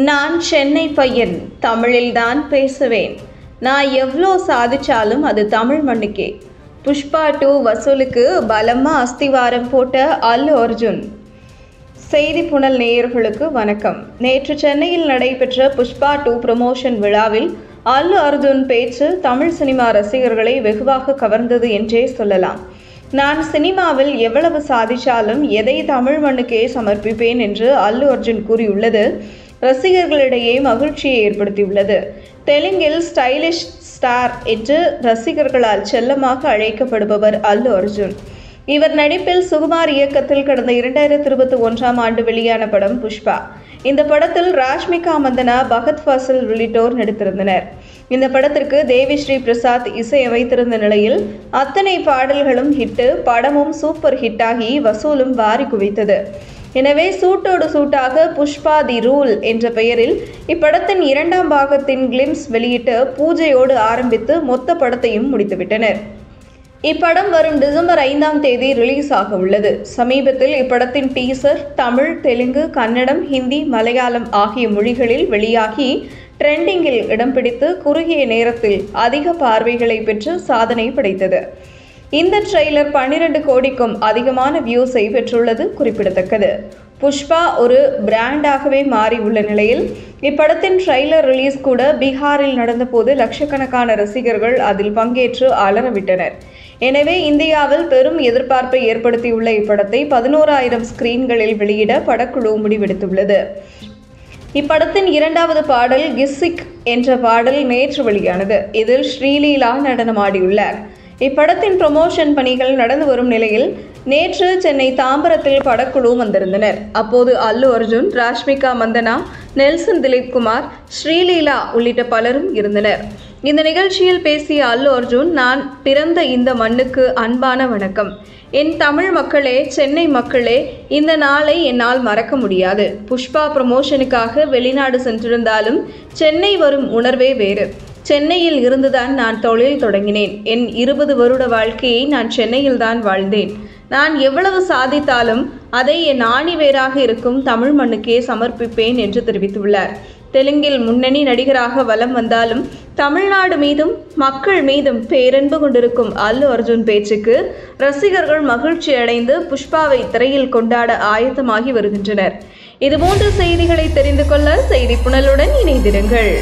நான் சென்னை பையன், தமிழில்தான் பேசுவேன். நான் எவ்வளோ சாதிச்சாலும் அது தமிழ் மண்ணுக்கே. புஷ்பா 2 வசூலுக்கு பலமா அஸ்திவாரம் போட்ட அல்லு அர்ஜுன். செய்தி புனல் நேயர்களுக்கு வணக்கம். நேற்று சென்னையில் நடைபெற்ற புஷ்பா 2 ப்ரமோஷன் விழாவில் அல்லு அர்ஜுன் பேச்சு தமிழ் சினிமா ரசிகர்களை வெகுவாக கவர்ந்தது என்றே சொல்லலாம். நான் சினிமாவில் எவ்வளவு சாதிச்சாலும் எதை தமிழ் மண்ணுக்கே சமர்ப்பிப்பேன் என்று அல்லு அர்ஜுன் கூறியுள்ளது ரசிகர்களிடையே மகிழ்ச்சியை ஏற்படுத்தியுள்ளது. தெலுங்கில் ஸ்டைலிஷ் ஸ்டார் என்று ரசிகர்களால் செல்லமாக அழைக்கப்படுபவர் அல்லு அர்ஜுன். இவர் நடிப்பில் சுகுமார் இயக்கத்தில் கடந்த 2021ஆம் ஆண்டு வெளியான படம் புஷ்பா. இந்த படத்தில் ராஷ்மிகா மந்தனா, பகத் ஃபாசில் உள்ளிட்டோர் நடித்திருந்தனர். இந்த படத்திற்கு தேவி ஸ்ரீ பிரசாத் இசையமைத்திருந்த நிலையில் அத்தனை பாடல்களும் ஹிட்டு, படமும் சூப்பர் ஹிட்டாகி வசூலும் வாரி குவித்தது. எனவே சூட்டோடு சூட்டாக புஷ்பா தி ரூல் என்ற பெயரில் இப்படத்தின் 2ஆம் பாகத்தின் கிளிம்ஸ் வெளியிட்டு பூஜையோடு ஆரம்பித்து மொத்த படத்தையும் முடித்துவிட்டனர். இப்படம் வரும் டிசம்பர் 5ஆம் தேதி ரிலீஸ் ஆக உள்ளது. சமீபத்தில் இப்படத்தின் டீசர் தமிழ், தெலுங்கு, கன்னடம், ஹிந்தி, மலையாளம் ஆகிய மொழிகளில் வெளியாகி ட்ரெண்டிங்கில் இடம் பிடித்து குறுகிய நேரத்தில் அதிக பார்வைகளை பெற்று சாதனை படைத்தது. இந்த ட்ரெய்லர் 12 கோடிக்கும் அதிகமான வியூஸை பெற்றுள்ளது குறிப்பிடத்தக்கது. புஷ்பா ஒரு பிராண்டாகவே மாறி உள்ள நிலையில் இப்படத்தின் ட்ரெய்லர் ரிலீஸ் கூட பீகாரில் நடந்தபோது லட்சக்கணக்கான ரசிகர்கள் அதில் பங்கேற்று அலறவிட்டனர். எனவே இந்தியாவில் பெரும் எதிர்பார்ப்பை ஏற்படுத்தியுள்ள இப்படத்தை 11,000 ஸ்கிரீன்களில் வெளியிட படக்குழு முடிவெடுத்துள்ளது. இப்படத்தின் 2வது பாடல் கிஸ்ஸிக் என்ற பாடல் நேற்று வெளியானது. இதில் ஸ்ரீலீலா நடனமாடியுள்ளார். இப்படத்தின் ப்ரமோஷன் பணிகள் நடந்து வரும் நிலையில் நேற்று சென்னை தாம்பரத்தில் படக்குழு வந்திருந்தனர். அப்போது அல்லு அர்ஜுன், ராஷ்மிகா மந்தனா, நெல்சன் திலீப்குமார், ஸ்ரீலீலா உள்ளிட்ட பலரும் இருந்தனர். இந்த நிகழ்ச்சியில் பேசிய அல்லு அர்ஜுன், நான் பிறந்த இந்த மண்ணுக்கு அன்பான வணக்கம். என் தமிழ் மக்களே, சென்னை மக்களே, இந்த நாளை என்னால் மறக்க முடியாது. புஷ்பா ப்ரமோஷனுக்காக வெளிநாடு சென்றிருந்தாலும் சென்னை வரும் உணர்வே வேறு. சென்னையில் இருந்துதான் நான் தொழில் தொடங்கினேன். என் 20 வருட வாழ்க்கையை நான் சென்னையில்தான் வாழ்ந்தேன். நான் எவ்வளவு சாதித்தாலும் அதை என் ஆணிவேராக இருக்கும் தமிழ் மண்ணுக்கே சமர்ப்பிப்பேன் என்று தெரிவித்துள்ளார். தெலுங்கில் முன்னணி நடிகராக வலம் வந்தாலும் தமிழ்நாடு மீதும் மக்கள் மீதும் பேரன்பு கொண்டிருக்கும் அல்லு அர்ஜுன் பேச்சுக்கு ரசிகர்கள் மகிழ்ச்சி அடைந்து புஷ்பாவை திரையில் கொண்டாட ஆயத்தமாகி வருகின்றனர். இதுபோன்ற செய்திகளை தெரிந்து கொள்ள செய்தி புனலுடன் இணைந்திருங்கள்.